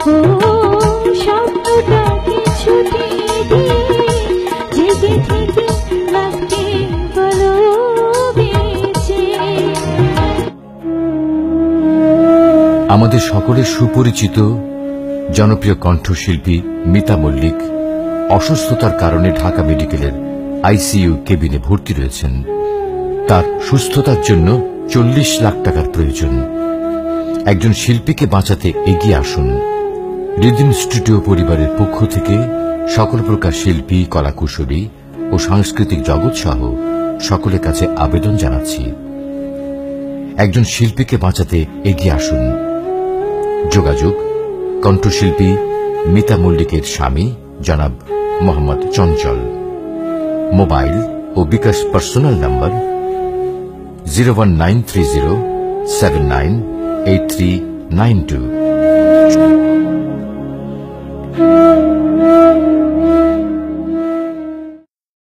ও স্বপ্নটাকে ছুটি দিয়ে জেগে থেকে লাগবে বলো বেঁচে। আমাদের সকলের সুপরিচিত জনপ্রিয় কণ্ঠশিল্পী মিতা মল্লিক অসুস্থতার কারণে ঢাকা মেডিকেলের আইসিইউ কেবিনে ভর্তি রয়েছেন। তার সুস্থতার জন্য 40 লাখ টাকার প্রয়োজন। একজন শিল্পীকে বাঁচাতে এগিয়ে আসুন। রিদম স্টুডিও পরিবারের পক্ষ থেকে সকল প্রকার শিল্পী, কলাকুশলী ও সাংস্কৃতিক জগৎ সহ সকলের কাছে আবেদন জানাচ্ছি, একজন শিল্পীকে বাঁচাতে এগিয়ে আসুন। যোগাযোগ কণ্ঠশিল্পী মিতা মল্লিকের স্বামী জনাব মোহাম্মদ চঞ্চল। মোবাইল ও বিকাশ পার্সোনাল নাম্বার 01930798392।